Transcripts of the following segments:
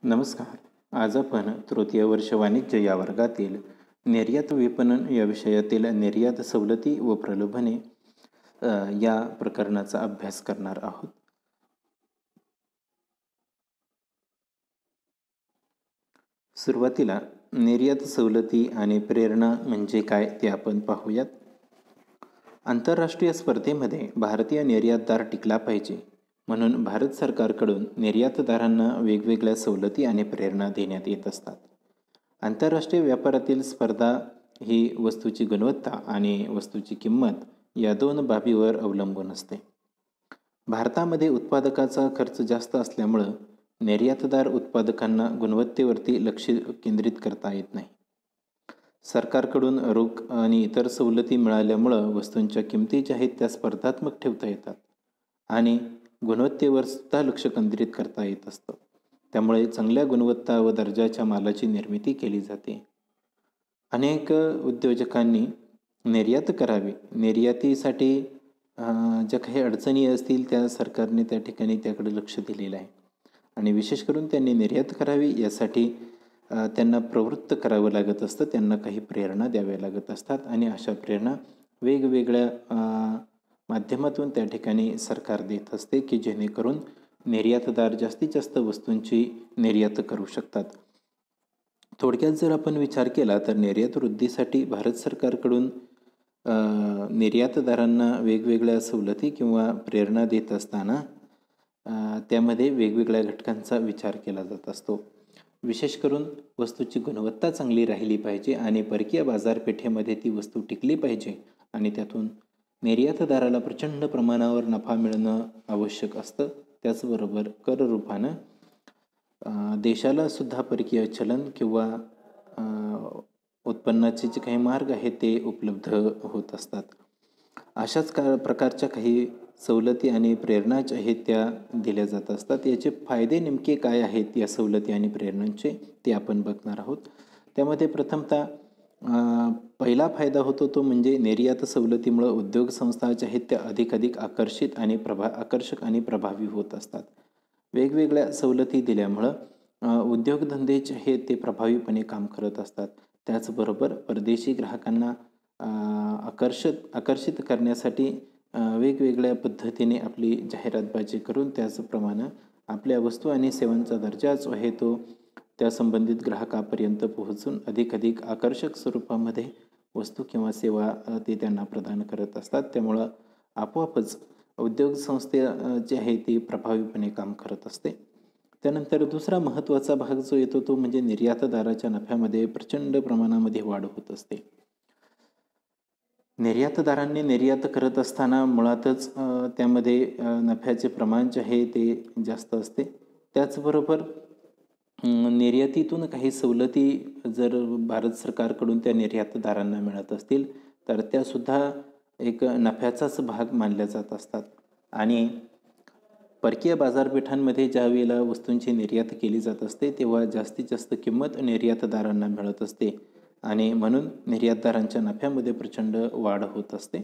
नमस्कार. आज आपण तृतीय वर्ष वाणिज्य या वर्गातील निर्यात विपणन या विषयातील निर्यात सवलती व प्रलोभने या प्रकरणाचा अभ्यास करणार आहोत. सुरुवातीला निर्यात सवलती आणि प्रेरणा म्हणजे काय ते आपण पाहूयात. आंतरराष्ट्रीय स्पर्धेमध्ये भारतीय निर्यातदार टिकला पाहिजे म्हणून भारत सरकारकडून निर्यातदारांना वेगवेगळ्या सवलती आणि प्रेरणा देण्यात येत असतात. आंतरराष्ट्रीय व्यापारातील स्पर्धा ही वस्तूची गुणवत्ता आणि वस्तूची किंमत या दोन बाबीवर अवलंबून असते. भारतामध्ये उत्पादकाचा खर्च जास्त असल्यामुळं निर्यातदार उत्पादकांना गुणवत्तेवरती लक्ष केंद्रित करता येत नाही. सरकारकडून रोख आणि इतर सवलती मिळाल्यामुळं वस्तूंच्या किमती ज्या आहेत त्या स्पर्धात्मक ठेवता येतात आणि गुणवत्तेवर सुद्धा लक्ष केंद्रित करता येत असतं. त्यामुळे चांगल्या गुणवत्ता व दर्जाच्या मालाची निर्मिती केली जाते. अनेक उद्योजकांनी निर्यात करावी. निर्यातीसाठी ज्या काही अडचणी असतील त्या सरकारने त्या ठिकाणी त्याकडे लक्ष दिलेलं आहे आणि विशेष करून त्यांनी निर्यात करावी यासाठी त्यांना प्रवृत्त करावं लागत असतं. त्यांना काही प्रेरणा द्याव्या लागत असतात आणि अशा प्रेरणा वेगवेगळ्या माध्यमातून त्या ठिकाणी सरकार देत असते की जेणेकरून निर्यातदार जास्तीत जास्त वस्तूंची निर्यात करू शकतात. थोडक्यात जर आपण विचार केला तर निर्यात वृद्धीसाठी भारत सरकारकडून निर्यातदारांना वेगवेगळ्या सवलती किंवा प्रेरणा देत असताना त्यामध्ये वेगवेगळ्या घटकांचा विचार केला जात असतो. विशेष करून वस्तूची गुणवत्ता चांगली राहिली पाहिजे आणि परकीय बाजारपेठेमध्ये ती वस्तू टिकली पाहिजे आणि त्यातून निर्यातदाराला प्रचंड प्रमाणावर नफा मिळणं आवश्यक असतं. त्याचबरोबर कर रूपानं देशाला सुद्धा परकीय चलन किंवा उत्पन्नाचे जे काही मार्ग आहेत ते उपलब्ध होत असतात. अशाच प्रकारच्या काही सवलती आणि प्रेरणा ज्या आहेत त्या दिल्या जात असतात. याचे फायदे नेमके काय आहेत या सवलती आणि प्रेरणांचे ते आपण बघणार आहोत. त्यामध्ये प्रथमतः पहिला फायदा होतो तो म्हणजे निर्यात सवलतीमुळे उद्योग संस्था ज्या आहेत त्या अधिकाधिक आकर्षक आणि प्रभावी होत असतात. वेगवेगळ्या सवलती दिल्यामुळं उद्योगधंदे जे आहेत ते प्रभावीपणे काम करत असतात. त्याचबरोबर परदेशी ग्राहकांना आकर्षित करण्यासाठी वेगवेगळ्या पद्धतीने आपली जाहिरातबाजी करून त्याचप्रमाणे आपल्या वस्तू आणि सेवांचा दर्जा जो आहे तो त्या संबंधित ग्राहकापर्यंत पोहोचून अधिक आकर्षक स्वरूपामध्ये वस्तू किंवा सेवा ते त्यांना प्रदान करत असतात. त्यामुळं आपोआपच उद्योग संस्थे जी आहे ती प्रभावीपणे काम करत असते. त्यानंतर दुसरा महत्त्वाचा भाग जो येतो तो म्हणजे निर्यातदाराच्या नफ्यामध्ये प्रचंड प्रमाणामध्ये वाढ होत असते. निर्यातदारांनी निर्यात करत असताना मुळातच त्यामध्ये नफ्याचे प्रमाण जे आहे ते जास्त असते. त्याचबरोबर निर्यातीतून काही सवलती जर भारत सरकारकडून त्या निर्यातदारांना मिळत असतील तर त्यासुद्धा एक नफ्याचाच भाग मानल्या जात असतात आणि परकीय बाजारपेठांमध्ये ज्या वेळेला वस्तूंची निर्यात केली जात असते तेव्हा जास्तीत जास्त किंमत निर्यातदारांना मिळत असते आणि म्हणून निर्यातदारांच्या नफ्यामध्ये प्रचंड वाढ होत असते.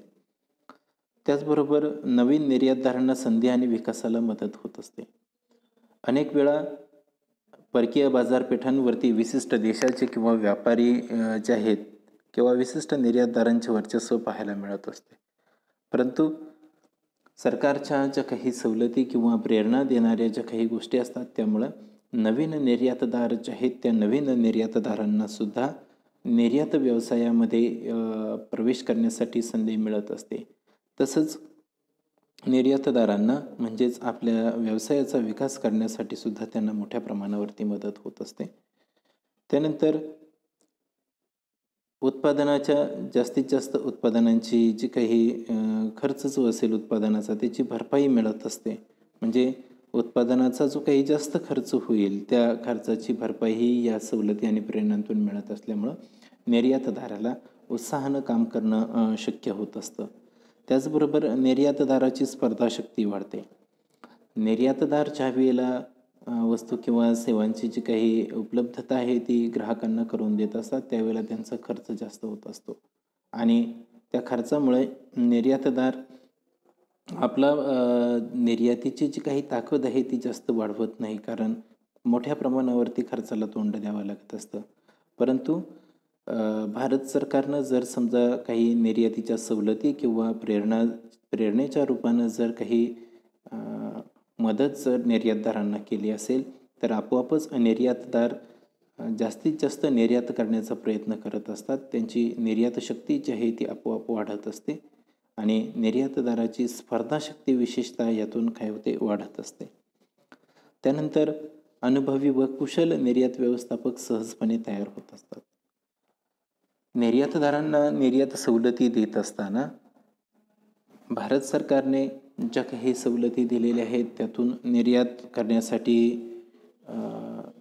त्याचबरोबर नवीन निर्यातदारांना संधी आणि विकासाला मदत होत असते. अनेक वेळा परकीय बाजारपेठांवरती विशिष्ट देशाचे किंवा व्यापारी जे आहेत किंवा विशिष्ट निर्यातदारांचे वर्चस्व पाहायला मिळत असते. परंतु सरकारच्या ज्या काही सवलती किंवा प्रेरणा देणाऱ्या ज्या काही गोष्टी असतात त्यामुळं नवीन निर्यातदार जे आहेत त्या नवीन निर्यातदारांना सुद्धा निर्यात व्यवसायामध्ये प्रवेश करण्यासाठी संधी मिळत असते. तसंच निर्यातदारांना म्हणजेच आपल्या व्यवसायाचा विकास करण्यासाठी सुद्धा त्यांना मोठ्या प्रमाणावरती मदत होत असते. त्यानंतर उत्पादनाच्या जास्तीत जास्त उत्पादनांची जी काही खर्च जो असेल उत्पादनाचा त्याची भरपाई मिळत असते. म्हणजे उत्पादनाचा जो काही जास्त खर्च होईल त्या खर्चाची भरपाई ही या सवलती आणि प्रेरणांतून मिळत असल्यामुळं निर्यातदाराला उत्साहानं काम करणं शक्य होत असतं. त्याचबरोबर निर्यातदाराची स्पर्धाशक्ती वाढते. निर्यातदार ज्या वेळेला वस्तू किंवा सेवांची जी काही उपलब्धता आहे ती ग्राहकांना करून देत असतात त्यावेळेला त्यांचा खर्च जास्त होत असतो आणि त्या खर्चामुळे निर्यातदार आपला निर्यातीची जी काही ताकद आहे ती जास्त वाढवत नाही. कारण मोठ्या प्रमाणावरती खर्चाला तोंड द्यावं लागत असतं. परंतु भारत सरकारनं जर समजा काही निर्यातीच्या सवलती किंवा प्रेरणेच्या रूपानं जर काही अ, मदत जर निर्यातदारांना केली असेल तर आपोआपच निर्यातदार जास्तीत जास्त निर्यात करण्याचा प्रयत्न करत असतात. त्यांची निर्यात शक्ती जी आहे ती आपोआप वाढत असते आणि निर्यातदाराची स्पर्धाशक्ती विशेषतः यातून काय होते वाढत असते. त्यानंतर अनुभवी व कुशल निर्यात व्यवस्थापक सहजपणे तयार होत असतात. निर्यातदारांना निर्यात सवलती देत असताना भारत सरकारने ज्या काही सवलती दिलेल्या आहेत त्यातून निर्यात करण्यासाठी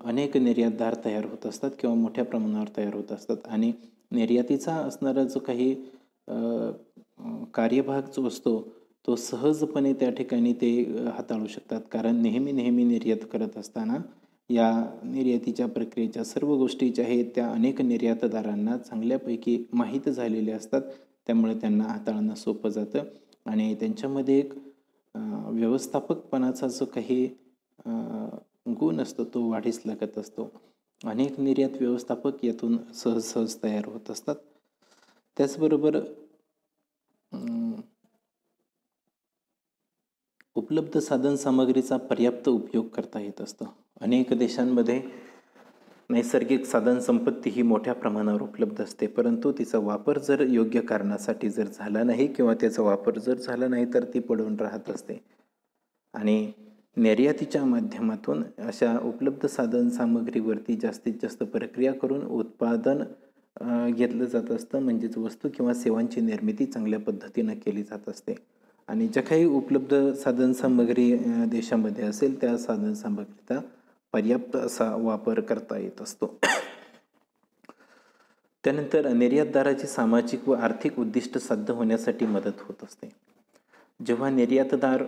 अनेक निर्यातदार तयार होत असतात किंवा मोठ्या प्रमाणावर तयार होत असतात आणि निर्यातीचा असणारा जो काही कार्यभाग जो असतो तो सहजपणे त्या ठिकाणी ते हाताळू शकतात. कारण नेहमी निर्यात करत असताना या निर्यातीच्या प्रक्रियेच्या सर्व गोष्टी ज्या आहेत त्या अनेक निर्यातदारांना चांगल्यापैकी माहीत झालेल्या असतात. त्यामुळे त्यांना हाताळणं सोपं जातं आणि त्यांच्यामध्ये एक व्यवस्थापकपणाचा जो काही गुण असतो तो वाढीस लागत असतो. अनेक निर्यात व्यवस्थापक यातून सहज तयार होत असतात. त्याचबरोबर उपलब्ध साधनसामग्रीचा पर्याप्त उपयोग करता येत असतो. अनेक देशांमध्ये नैसर्गिक साधनसंपत्ती ही मोठ्या प्रमाणावर उपलब्ध असते, परंतु तिचा वापर जर योग्य कारणासाठी जर झाला नाही किंवा त्याचा वापर जर झाला नाही तर ती पडून राहत असते. आणि निर्यातीच्या माध्यमातून अशा उपलब्ध साधनसामग्रीवरती जास्तीत जास्त प्रक्रिया करून उत्पादन घेतलं जात असतं. म्हणजेच वस्तू किंवा सेवांची निर्मिती चांगल्या पद्धतीनं केली जात असते आणि ज्या काही उपलब्ध साधनसामग्री देशामध्ये असेल त्या साधनसामग्रीचा पर्याप्त असा वापर करता येत असतो. त्यानंतर निर्यातदाराची सामाजिक व आर्थिक उद्दिष्ट साध्य होण्यासाठी मदत होत असते. जेव्हा निर्यातदार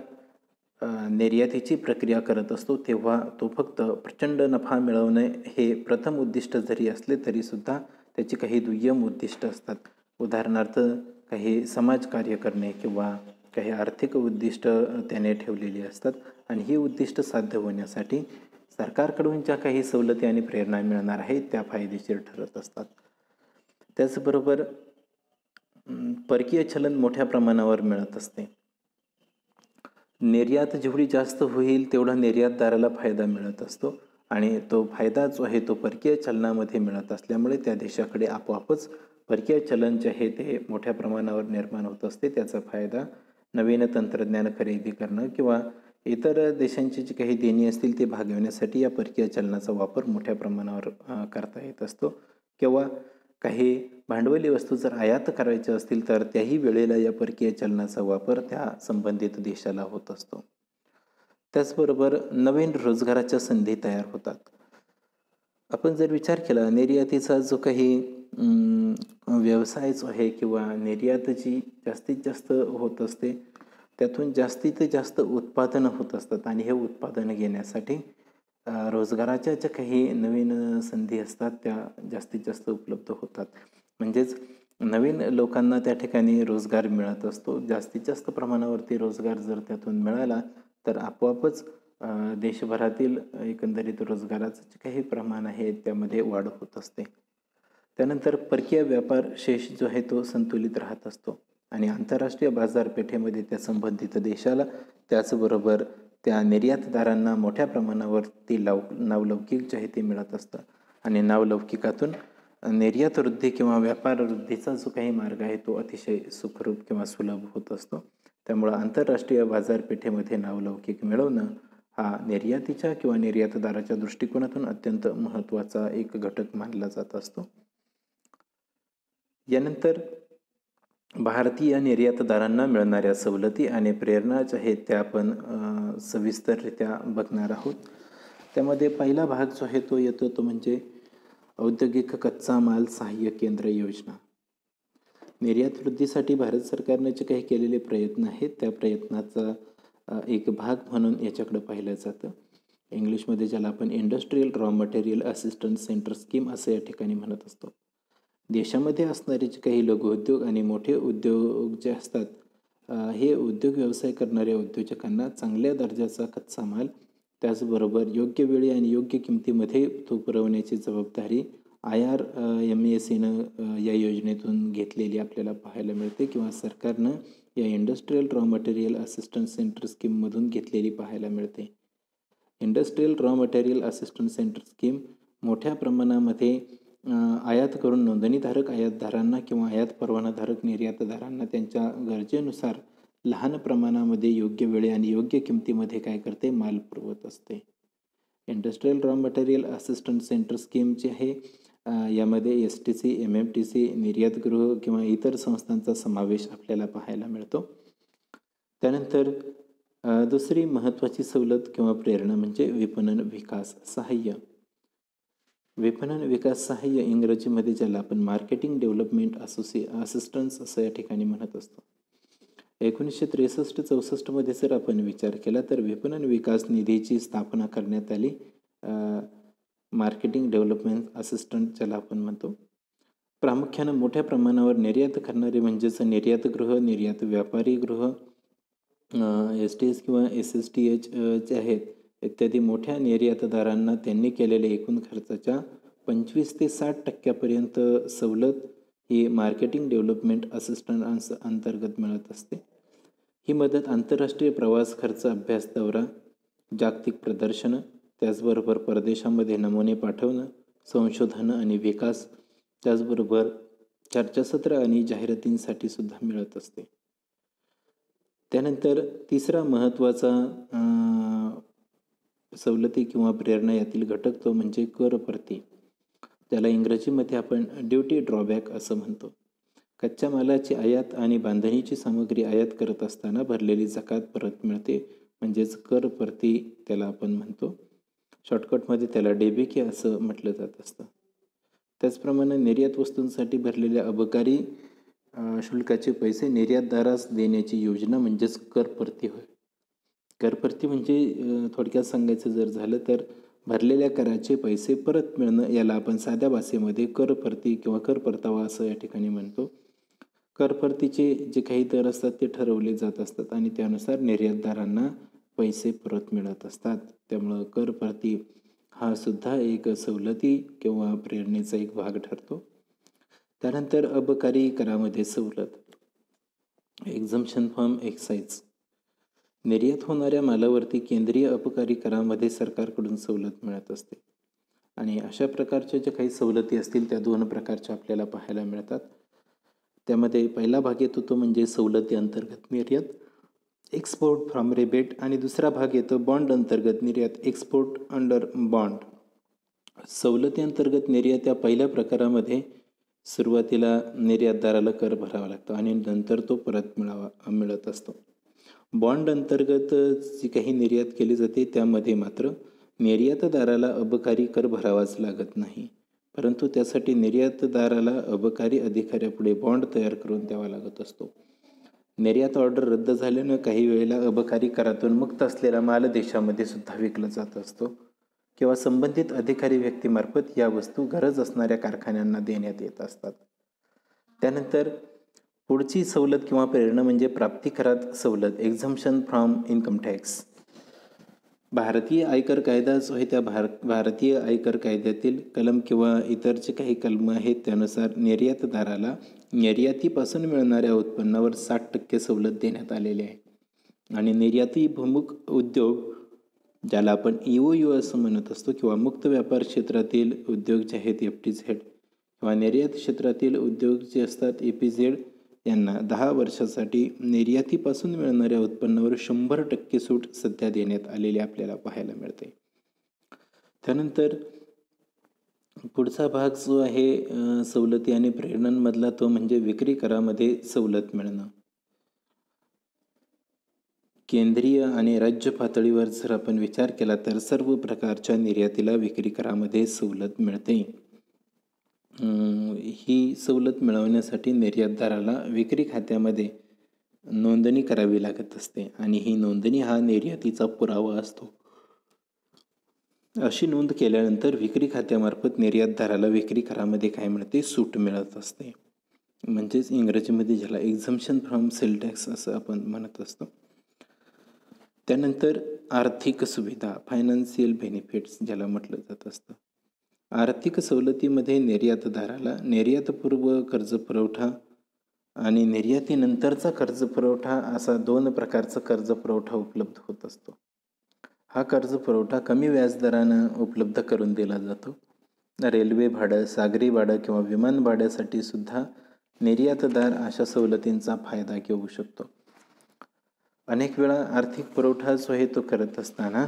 निर्यातीची प्रक्रिया करत असतो तेव्हा तो फक्त प्रचंड नफा मिळवणे हे प्रथम उद्दिष्ट जरी असले तरीसुद्धा त्याची काही दुय्यम उद्दिष्ट असतात. उदाहरणार्थ काही समाजकार्य करणे किंवा काही आर्थिक उद्दिष्ट त्याने ठेवलेली असतात आणि ही उद्दिष्ट साध्य होण्यासाठी सरकारकडून ज्या काही सवलती आणि प्रेरणा मिळणार आहेत त्या फायदेशीर ठरत असतात. त्याचबरोबर परकीय चलन मोठ्या प्रमाणावर मिळत असते. निर्यात जेवढी जास्त होईल तेवढा निर्यातदाराला फायदा मिळत असतो आणि तो फायदा जो आहे तो परकीय चलनामध्ये मिळत असल्यामुळे त्या देशाकडे आपोआपच परकीय चलन जे आहे ते मोठ्या प्रमाणावर निर्माण होत असते. त्याचा फायदा नवीन तंत्रज्ञान खरेदी करणं किंवा इतर देशांची जी काही देणी असतील ते भागविण्यासाठी या परकीय चलनाचा वापर मोठ्या प्रमाणावर करता येत असतो. किंवा काही भांडवली वस्तू जर आयात करायच्या असतील तर त्याही वेळेला या परकीय चलनाचा वापर त्या संबंधित देशाला होत असतो. त्याचबरोबर नवीन रोजगाराच्या संधी तयार होतात. आपण जर विचार केला निर्यातीचा जो काही व्यवसाय जो आहे किंवा निर्यात जी जास्तीत जास्त होत असते त्यातून जास्तीत जास्त उत्पादनं होत असतात आणि हे उत्पादनं घेण्यासाठी रोजगाराच्या ज्या काही नवीन संधी असतात त्या जास्तीत जास्त उपलब्ध होतात. म्हणजेच नवीन लोकांना त्या ठिकाणी रोजगार मिळत असतो. जास्तीत जास्त प्रमाणावरती रोजगार जर त्यातून मिळाला तर आपोआपच देशभरातील एकंदरीत रोजगाराचं जे काही प्रमाण आहे त्यामध्ये वाढ होत असते. त्यानंतर परकीय व्यापार शेष जो आहे तो संतुलित राहत असतो आणि आंतरराष्ट्रीय बाजारपेठेमध्ये त्या संबंधित देशाला त्याचबरोबर त्या निर्यातदारांना मोठ्या प्रमाणावरती नावलौकिक जे आहे ते मिळत असतं आणि नावलौकिकातून निर्यात वृद्धी किंवा व्यापार वृद्धीचा जो काही मार्ग आहे तो अतिशय सुखरूप किंवा सुलभ होत असतो. त्यामुळं आंतरराष्ट्रीय बाजारपेठेमध्ये नावलौकिक मिळवणं हा निर्यातीच्या किंवा निर्यातदाराच्या दृष्टिकोनातून अत्यंत महत्त्वाचा एक घटक मानला जात असतो. यानंतर भारतीय निर्यातदारांना मिळणाऱ्या सवलती आणि प्रेरणा ज्या आहेत त्या आपण सविस्तररित्या बघणार आहोत. त्यामध्ये पहिला भाग जो आहे तो येतो तो म्हणजे औद्योगिक कच्चा माल सहाय्य केंद्र योजना. निर्यात वृद्धीसाठी भारत सरकारने जे काही केलेले प्रयत्न आहेत त्या प्रयत्नाचा एक भाग म्हणून याच्याकडे पाहिलं जातं. इंग्लिशमध्ये ज्याला आपण industrial raw material assistance centre scheme असं या ठिकाणी म्हणत असतो. देशामध्ये असणारे जे काही लघुउद्योग आणि मोठे उद्योग जे असतात हे उद्योग व्यवसाय करणाऱ्या उद्योजकांना चांगल्या दर्जाचा कच्चा माल त्याचबरोबर योग्य वेळी आणि योग्य किमतीमध्ये तो पुरवण्याची जबाबदारी IRMACनं या योजनेतून घेतलेली आपल्याला पाहायला मिळते किंवा सरकारनं या industrial raw material assistance centre स्कीममधून घेतलेली पाहायला मिळते. Industrial raw material assistance centre scheme मोठ्या प्रमाणामध्ये आयात करून नोंदणीधारक आयातदारांना किंवा आयात परवानाधारक निर्यातदारांना त्यांच्या गरजेनुसार लहान प्रमाणामध्ये योग्य वेळी आणि योग्य किमतीमध्ये काय करते, माल पुरवत असते. Industrial raw material assistance centre scheme जे आहे यामध्ये STC, MMTC, निर्यातगृह किंवा इतर संस्थांचा समावेश आपल्याला पाहायला मिळतो. त्यानंतर दुसरी महत्त्वाची सवलत किंवा प्रेरणा म्हणजे विपणन विकास सहाय्य. विपणन विकास सहाय्य इंग्रजीमध्ये ज्याला आपण मार्केटिंग डेव्हलपमेंट असिस्टन्स असं या ठिकाणी म्हणत असतो. 1963-64 मध्ये जर आपण विचार केला तर विपणन विकास निधीची स्थापना करण्यात आली. मार्केटिंग डेव्हलपमेंट असिस्टंट ज्याला आपण म्हणतो. प्रामुख्यानं मोठ्या प्रमाणावर निर्यात करणारे म्हणजेच निर्यातगृह, निर्यात व्यापारी गृह, STS किंवा SSTH जे आहेत इत्यादी मोठ्या निर्यातदारांना त्यांनी केलेल्या एकूण खर्चाच्या 25 ते 60% सवलत ही मार्केटिंग डेव्हलपमेंट असिस्टन्स अंतर्गत मिळत असते. ही मदत आंतरराष्ट्रीय प्रवास खर्च, अभ्यास दौरा, जागतिक प्रदर्शनं, त्याचबरोबर परदेशामध्ये नमुने पाठवणं, संशोधन आणि विकास, त्याचबरोबर चर्चासत्र आणि जाहिरातींसाठी सुद्धा मिळत असते. त्यानंतर तिसरा महत्त्वाचा सवलती किंवा प्रेरणा यातील घटक तो म्हणजे कर परती. त्याला इंग्रजीमध्ये आपण ड्युटी ड्रॉबॅक असं म्हणतो. कच्च्या मालाची आयात आणि बांधणीची सामग्री आयात करत असताना भरलेली जकात परत मिळते म्हणजेच कर परती त्याला आपण म्हणतो. शॉर्टकटमध्ये त्याला DBK असं म्हटलं जात असतं. त्याचप्रमाणे निर्यात वस्तूंसाठी भरलेल्या अबकारी शुल्काचे पैसे निर्यातदारास देण्याची योजना म्हणजेच कर परती होय. कर परती म्हणजे थोडक्यात सांगायचं जर झालं तर भरलेल्या कराचे पैसे परत मिळणं याला आपण साध्या भाषेमध्ये कर परती किंवा कर परतावा असं या ठिकाणी म्हणतो. कर परतीचे जे काही दर असतात ते ठरवले जात असतात आणि त्यानुसार निर्यातदारांना पैसे परत मिळत असतात. त्यामुळं कर परती हा सुद्धा एक सवलती किंवा प्रेरणेचा एक भाग ठरतो. त्यानंतर अबकारी करामध्ये सवलत, एक्झम्पशन फ्रॉम एक्साईज. निर्यात होणाऱ्या मालावरती केंद्रीय अबकारी करामध्ये सरकारकडून सवलत मिळत असते आणि अशा प्रकारच्या ज्या काही सवलती असतील त्या 2 प्रकारच्या आपल्याला पाहायला मिळतात. त्यामध्ये पहिला भाग येतो तो म्हणजे सवलती अंतर्गत निर्यात, एक्सपोर्ट फ्रॉम रिबेट, आणि दुसरा भाग येतो बॉन्ड अंतर्गत निर्यात, एक्सपोर्ट अंडर बॉन्ड. सवलती अंतर्गत निर्यात या पहिल्या प्रकारामध्ये सुरुवातीला निर्यातदाराला कर भरावा लागतो आणि नंतर तो परत मिळत असतो. बॉन्ड अंतर्गत जी काही निर्यात केली जाते त्यामध्ये मात्र निर्यातदाराला अबकारी कर भरावाच लागत नाही, परंतु त्यासाठी निर्यातदाराला अबकारी अधिकाऱ्यापुढे बॉन्ड तयार करून द्यावा लागत असतो. निर्यात ऑर्डर रद्द झाल्यानं काही वेळेला अबकारी करातून मुक्त असलेला माल देशामध्ये सुद्धा विकला जात असतो किंवा संबंधित अधिकारी व्यक्तीमार्फत या वस्तू गरज असणाऱ्या कारखान्यांना देण्यात येत असतात. त्यानंतर पुढची सवलत किंवा प्रेरणा म्हणजे प्राप्ती करात सवलत, एक्झम्पशन फ्रॉम इन्कम टॅक्स. भारतीय आयकर कायदा जो आहे त्या भारतीय आयकर कायद्यातील कलम किंवा इतर जे काही कलम आहेत त्यानुसार निर्यातदाराला निर्यातीपासून मिळणाऱ्या उत्पन्नावर 60% सवलत देण्यात आलेली आहे आणि निर्यातीभिमुख उद्योग ज्याला आपण EOU असं म्हणत असतो किंवा मुक्त व्यापार क्षेत्रातील उद्योग जे आहेत FTZ किंवा निर्यात क्षेत्रातील उद्योग जे असतात EPZ यांना 10 वर्षासाठी निर्यातीपासून मिळणाऱ्या उत्पन्नावर 100% सूट सध्या देण्यात आलेली आपल्याला पाहायला मिळते. त्यानंतर पुढचा भाग जो आहे सवलती आणि प्रेरणांमधला तो म्हणजे विक्री करामध्ये सवलत मिळणं. केंद्रीय आणि राज्य पातळीवर जर आपण विचार केला तर सर्व प्रकारच्या निर्यातीला विक्री करामध्ये सवलत मिळते. ही सवलत मिळवण्यासाठी निर्यातदाराला विक्री खात्यामध्ये नोंदणी करावी लागत असते आणि ही नोंदणी हा निर्यातीचा पुरावा असतो. अशी नोंद केल्यानंतर विक्री खात्यामार्फत निर्यातदाराला विक्री करामध्ये काय मिळते, सूट मिळत असते. म्हणजेच इंग्रजीमध्ये ज्याला एक्झम्पशन फ्रॉम सेल टॅक्स असं आपण म्हणत असतो. त्यानंतर आर्थिक सुविधा, फायनान्शियल बेनिफिट्स ज्याला म्हटलं जात असतं. आर्थिक सवलतीमध्ये निर्यातदाराला निर्यातपूर्व कर्ज पुरवठा आणि निर्यातीनंतरचा कर्ज पुरवठा असा 2 प्रकारचा कर्ज पुरवठा उपलब्ध होत असतो. हा कर्ज पुरवठा कमी व्याजदरानं उपलब्ध करून दिला जातो. रेल्वे भाडं, सागरी भाडं किंवा विमान भाड्यासाठी सुद्धा निर्यातदार अशा सवलतींचा फायदा घेऊ शकतो. अनेक वेळा आर्थिक पुरवठा जो आहे तो करत असताना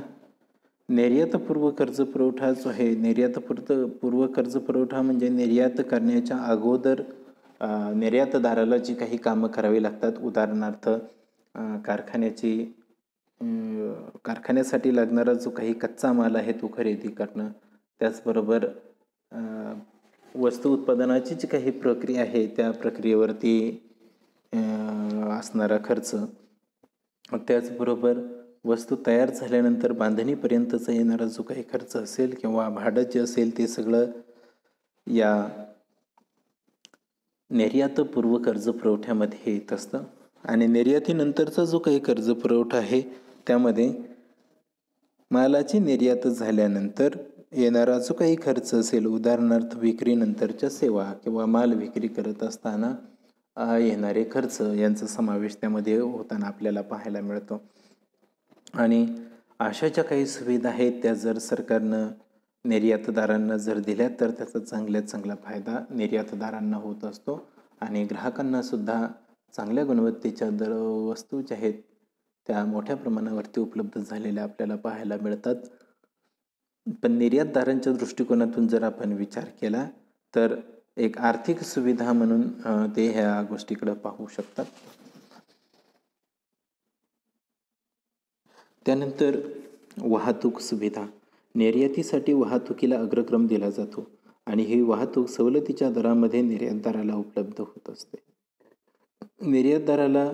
निर्यातपूर्व कर्ज पुरवठा जो आहे, निर्यातपूर्व कर्ज पुरवठा म्हणजे निर्यात करण्याच्या अगोदर निर्यातदाराला जी काही कामं करावी लागतात, उदाहरणार्थ कारखान्यासाठी लागणारा जो काही कच्चा माल आहे तो खरेदी करणं, त्याचबरोबर वस्तू उत्पादनाची जी काही प्रक्रिया आहे त्या प्रक्रियेवरती असणारा खर्च, त्याचबरोबर वस्तू तयार झाल्यानंतर बांधणीपर्यंतचा येणारा जो काही खर्च असेल किंवा भाडं जे असेल ते सगळं या निर्यातपूर्व कर्ज पुरवठ्यामध्ये येत असतं. आणि निर्यातीनंतरचा जो काही कर्ज पुरवठा आहे त्यामध्ये मालाची निर्यात झाल्यानंतर येणारा जो काही खर्च असेल, उदाहरणार्थ विक्रीनंतरच्या सेवा किंवा माल विक्री करत असताना येणारे खर्च यांचा समावेश त्यामध्ये होताना आपल्याला पाहायला मिळतो. आणि अशा ज्या काही सुविधा आहेत त्या जर सरकारनं निर्यातदारांना जर दिल्या तर त्याचा चांगल्यात चांगला फायदा निर्यातदारांना होत असतो आणि ग्राहकांना सुद्धा चांगल्या गुणवत्तेच्या वस्तू ज्या आहेत त्या मोठ्या प्रमाणावरती उपलब्ध झालेल्या आपल्याला पाहायला मिळतात. पण निर्यातदारांच्या दृष्टिकोनातून जर आपण विचार केला तर एक आर्थिक सुविधा म्हणून ते ह्या गोष्टीकडे पाहू शकतात. त्यानंतर वाहतूक सुविधा. निर्यातीसाठी वाहतुकीला अग्रक्रम दिला जातो आणि ही वाहतूक सवलतीच्या दरामध्ये निर्यातदाराला उपलब्ध होत असते. निर्यातदाराला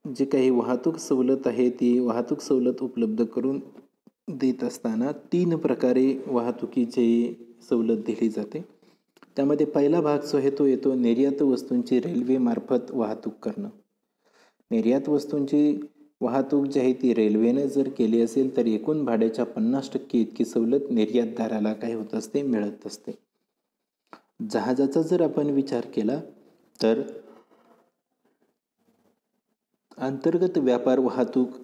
जी काही वाहतूक सवलत आहे ती वाहतूक सवलत उपलब्ध करून देत असताना 3 प्रकारे वाहतुकीची सवलत दिली जाते. त्यामध्ये पहिला भाग जो आहे तो येतो निर्यात वस्तूंची रेल्वेमार्फत वाहतूक करणं. निर्यात वस्तूंची वाहतूक जी आहे ती रेल्वेने जर केली असेल तर एकूण भाड्याच्या 50% इतकी सवलत निर्यातदाराला काय होत असते, मिळत असते. जहाजाचा जर आपण विचार केला तर अंतर्गत व्यापार वाहतूक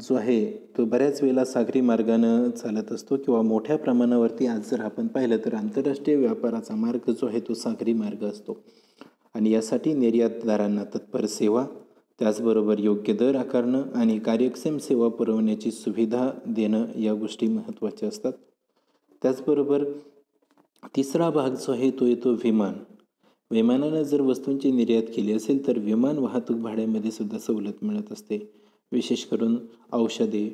जो आहे तो बऱ्याच वेळेला सागरी मार्गानं चालत असतो किंवा मोठ्या प्रमाणावरती आज जर आपण पाहिलं तर आंतरराष्ट्रीय व्यापाराचा मार्ग जो आहे तो सागरी मार्ग असतो आणि यासाठी निर्यातदारांना तत्पर सेवा, त्याचबरोबर योग्य दर आकारणं आणि कार्यक्षम सेवा पुरवण्याची सुविधा देणं या गोष्टी महत्त्वाच्या असतात. त्याचबरोबर तिसरा भाग जो आहे तो येतो विमान. विमानानं जर वस्तूंची निर्यात केली असेल तर विमान वाहतूक भाड्यामध्ये सुद्धा सवलत मिळत असते. विशेष करून औषधे,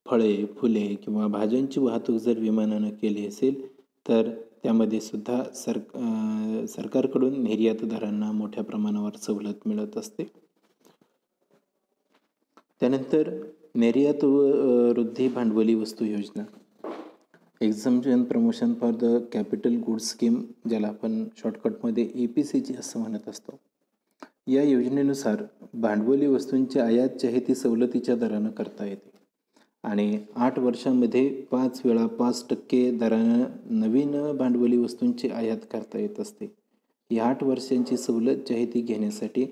फळे, फुले किंवा भाज्यांची वाहतूक जर विमानानं केली असेल तर त्यामध्ये सुद्धा सरकारकडून निर्यातदारांना मोठ्या प्रमाणावर सवलत मिळत असते. त्यानंतर निर्यात वृद्धी भांडवली वस्तू योजना, exemption promotion for the capital goods scheme, ज्याला आपण शॉर्टकटमध्ये EPCG असं म्हणत असतो. या योजनेनुसार भांडवली वस्तूंची आयात जी आहे ती सवलतीच्या दरानं करता येते आणि 8 वर्षांमध्ये 5 वेळा 5% दरानं नवीन भांडवली वस्तूंची आयात करता येत असते. ही 8 वर्षांची सवलत जी आहे ती घेण्यासाठी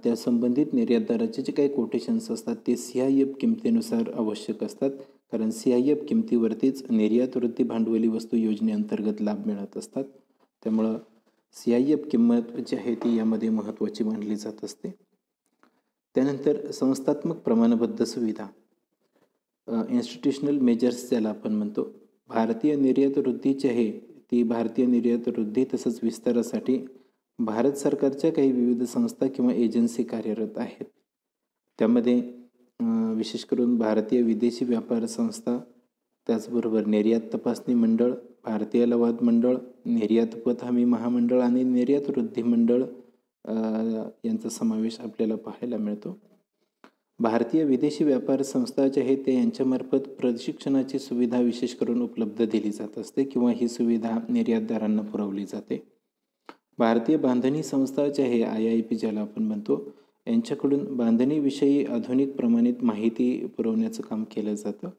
त्या संबंधित निर्यातदाराचे जे काही कोटेशन्स असतात ते CIF किमतीनुसार आवश्यक असतात, कारण CIF किमतीवरतीच निर्यात वृद्धी भांडवली वस्तू योजनेअंतर्गत लाभ मिळत असतात. त्यामुळं CIF किंमत जी आहे ती यामध्ये महत्त्वाची मानली जात असते. त्यानंतर संस्थात्मक प्रमाणबद्ध सुविधा, इन्स्टिट्यूशनल मेजर्स ज्याला आपण म्हणतो. भारतीय निर्यात वृद्धी जी आहे ती भारतीय निर्यात वृद्धी तसंच विस्तारासाठी भारत सरकारच्या काही विविध संस्था किंवा एजन्सी कार्यरत आहेत. त्यामध्ये विशेष करून भारतीय विदेशी व्यापार संस्था, त्याचबरोबर निर्यात तपासणी मंडळ, भारतीय लवाद मंडळ, निर्यात पत हमी महामंडळ आणि निर्यात वृद्धी मंडळ यांचा समावेश आपल्याला पाहायला मिळतो. भारतीय विदेशी व्यापार संस्था जे आहेत ते यांच्यामार्फत प्रशिक्षणाची सुविधा विशेष करून उपलब्ध दिली जात असते किंवा ही सुविधा निर्यातदारांना पुरवली जाते. भारतीय बांधणी संस्था जी आहे IIP ज्याला आपण म्हणतो, यांच्याकडून बांधणीविषयी आधुनिक प्रमाणित माहिती पुरवण्याचं काम केलं जातं.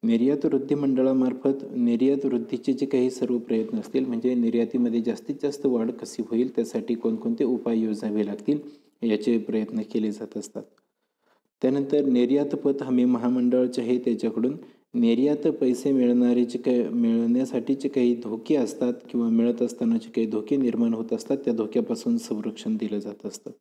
निर्यात वृद्धी मंडळामार्फत निर्यात वृद्धीचे जे काही सर्व प्रयत्न असतील, म्हणजे निर्यातीमध्ये जास्तीत जास्त वाढ कशी होईल त्यासाठी कोणकोणते उपाय योजावे लागतील याचे प्रयत्न केले जात असतात. त्यानंतर निर्यात पत हमी महामंडळ जे आहे त्याच्याकडून निर्यात पैसे मिळण्यासाठी जे काही धोके असतात किंवा मिळत असताना जे काही धोके निर्माण होत असतात त्या धोक्यापासून संरक्षण दिलं जात असतं.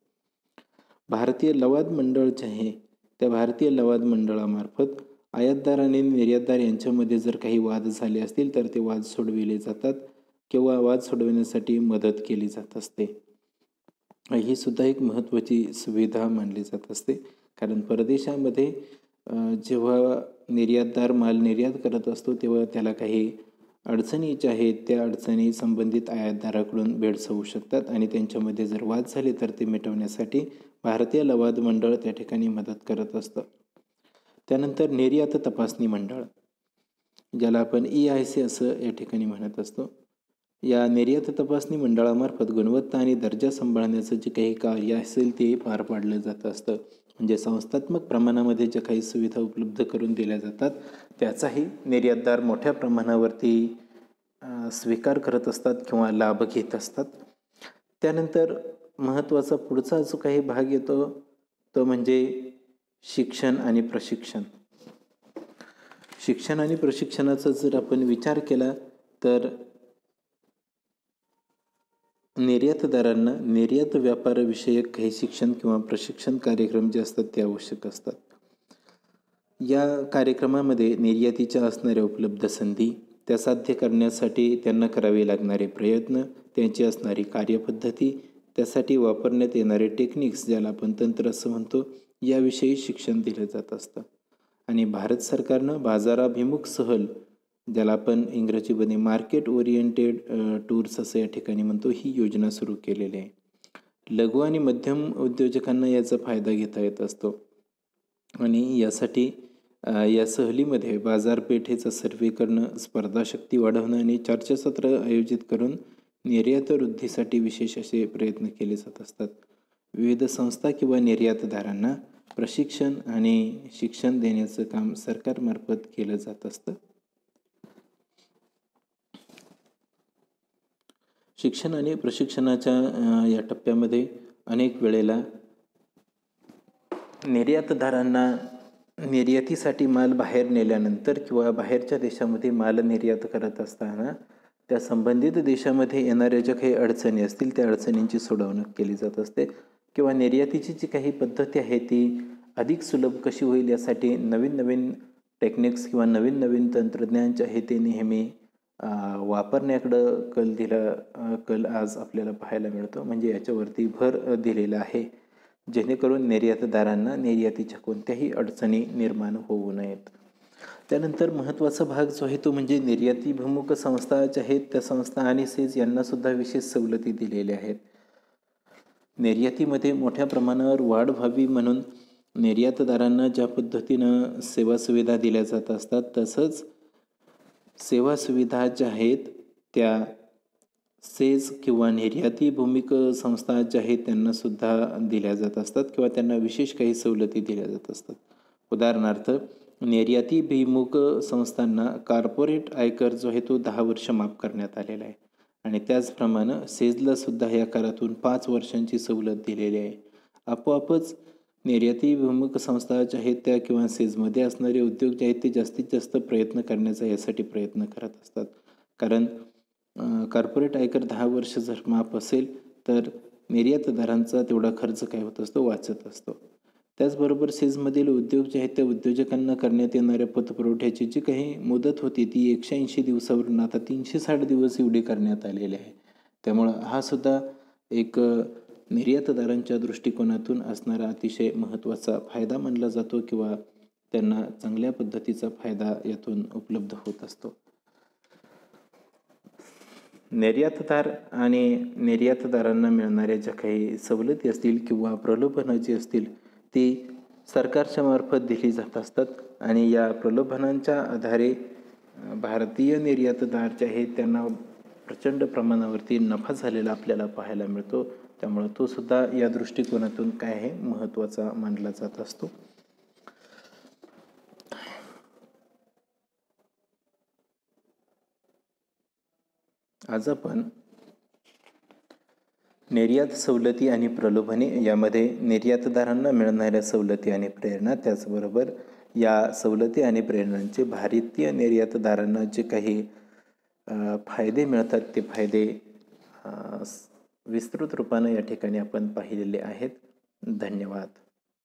भारतीय लवाद मंडळ जे आहे त्या भारतीय लवाद मंडळामार्फत आयातदार आणि निर्यातदार यांच्यामध्ये जर काही वाद झाले असतील तर ते वाद सोडविले जातात किंवा वाद सोडविण्यासाठी मदत केली जात असते. ही सुद्धा एक महत्त्वाची सुविधा मानली जात असते, कारण परदेशामध्ये जेव्हा निर्यातदार माल निर्यात करत असतो तेव्हा त्याला काही अडचणी ज्या आहेत त्या अडचणी संबंधित आयातदाराकडून भेडसावू शकतात आणि त्यांच्यामध्ये जर वाद झाले तर ते मिटवण्यासाठी भारतीय लवाद मंडळ त्या ठिकाणी मदत करत असतं. त्यानंतर निर्यात तपासणी मंडळ, ज्याला आपण EIC असं या ठिकाणी म्हणत असतो. या निर्यात तपासणी मंडळामार्फत गुणवत्ता आणि दर्जा सांभाळण्याचं जे काही कार्य असेल ते पार पाडलं जात असतं. म्हणजे संस्थात्मक प्रमाणामध्ये ज्या काही सुविधा उपलब्ध करून दिल्या जातात त्याचाही निर्यातदार मोठ्या प्रमाणावरती स्वीकार करत असतात किंवा लाभ घेत असतात. त्यानंतर महत्त्वाचा पुढचा जो काही भाग येतो तो म्हणजे शिक्षण आणि प्रशिक्षण. शिक्षण आणि प्रशिक्षणाचा जर आपण विचार केला तर निर्यातदारांना निर्यात व्यापाराविषयक काही शिक्षण किंवा प्रशिक्षण कार्यक्रम जे असतात ते आवश्यक असतात. या कार्यक्रमामध्ये निर्यातीच्या असणाऱ्या उपलब्ध संधी, त्या साध्य करण्यासाठी त्यांना करावे लागणारे प्रयत्न, त्यांची असणारी कार्यपद्धती, त्यासाठी वापरण्यात येणारे टेक्निक्स ज्याला आपण तंत्र असं म्हणतो याविषयी शिक्षण दिलं जात असतं. आणि भारत सरकारनं बाजाराभिमुख सहल, ज्याला आपण इंग्रजीमध्ये मार्केट ओरिएंटेड टूर्स असं या ठिकाणी म्हणतो, ही योजना सुरू केलेली आहे. लघु आणि मध्यम उद्योजकांना याचा फायदा घेता येत असतो आणि यासाठी या सहलीमध्ये बाजारपेठेचा सर्वे करणं, स्पर्धाशक्ती वाढवणं आणि चर्चासत्र आयोजित करून निर्यात वृद्धीसाठी विशेष असे प्रयत्न केले जात असतात. विविध संस्था किंवा निर्यातदारांना प्रशिक्षण आणि शिक्षण देण्याचं काम सरकारमार्फत केलं जात असतं. शिक्षण आणि प्रशिक्षणाच्या या टप्प्यामध्ये अनेक वेळेला निर्यातदारांना निर्यातीसाठी माल बाहेर नेल्यानंतर किंवा बाहेरच्या देशामध्ये माल निर्यात करत असताना त्या संबंधित देशामध्ये येणाऱ्या ज्या काही अडचणी असतील त्या अडचणींची सोडवणूक केली जात असते किंवा निर्यातीची जी काही पद्धती आहे ती अधिक सुलभ कशी होईल यासाठी नवीन नवीन टेक्निक्स किंवा नवीन नवीन तंत्रज्ञान जे आहे ते नेहमी वापरण्याकडं कल आज आपल्याला पाहायला मिळतो. म्हणजे याच्यावरती भर दिलेला आहे जेणेकरून निर्यातदारांना निर्यातीच्या कोणत्याही अडचणी निर्माण होऊ नयेत. त्यानंतर महत्त्वाचा भाग जो आहे तो म्हणजे निर्यातीभिमुख संस्था ज्या आहेत त्या संस्था आणि सेज यांनासुद्धा विशेष सवलती दिलेल्या आहेत. निर्यातीमध्ये मोठ्या प्रमाणावर वाढ व्हावी म्हणून निर्यातदारांना ज्या पद्धतीनं सेवा सुविधा दिल्या जात असतात तसंच सेवा सुविधा ज्या आहेत त्या सेज किंवा निर्यातीभिमुख संस्था ज्या आहेत त्यांनासुद्धा दिल्या जात असतात किंवा त्यांना विशेष काही सवलती दिल्या जात असतात. उदाहरणार्थ निर्यातीभिमुख संस्थांना कॉर्पोरेट आयकर जो आहे तो 10 वर्ष माफ करण्यात आलेला आहे आणि त्याचप्रमाणे सेजलासुद्धा या करातून 5 वर्षांची सवलत दिलेली आहे. आपोआपच निर्यातीभिमुख संस्था ज्या आहेत त्या किंवा सेजमध्ये असणारे उद्योग जे आहेत ते जास्तीत जास्त प्रयत्न करण्याचा यासाठी प्रयत्न करत असतात. कारण कॉर्पोरेट आयकर 10 वर्ष जर माफ असेल तर निर्यातदारांचा तेवढा खर्च काय होत असतो वाचत असतो. त्याचबरोबर सेजमधील उद्योग जे आहेत त्या उद्योजकांना करण्यात येणाऱ्या पतपुरवठ्याची जी काही मुदत होती ती 180 दिवसावरून आता 360 दिवस एवढी करण्यात आलेली आहे. त्यामुळं हा सुद्धा एक निर्यातदारांच्या दृष्टिकोनातून असणारा अतिशय महत्त्वाचा फायदा मानला जातो किंवा त्यांना चांगल्या पद्धतीचा फायदा यातून उपलब्ध होत असतो. निर्यातदार आणि निर्यातदारांना मिळणाऱ्या ज्या काही सवलती असतील किंवा प्रलोभनं जी असतील ती सरकारच्या मार्फत दिली जात असतात आणि या प्रलोभनांच्या आधारे भारतीय निर्यातदार जे आहेत त्यांना प्रचंड प्रमाणावरती नफा झालेला आपल्याला पाहायला मिळतो. त्यामुळे तो सुद्धा या दृष्टिकोनातून काय आहे, महत्त्वाचा मानला जात असतो. आज आपण निर्यात सवलती आणि प्रलोभने यामध्ये निर्यातदारांना मिळणाऱ्या सवलती आणि प्रेरणा, त्याचबरोबर या सवलती आणि प्रेरणांचे भारतीय निर्यातदारांना जे काही फायदे मिळतात ते फायदे विस्तृत रूपाने या ठिकाणी आपण पाहिलेले आहेत. धन्यवाद.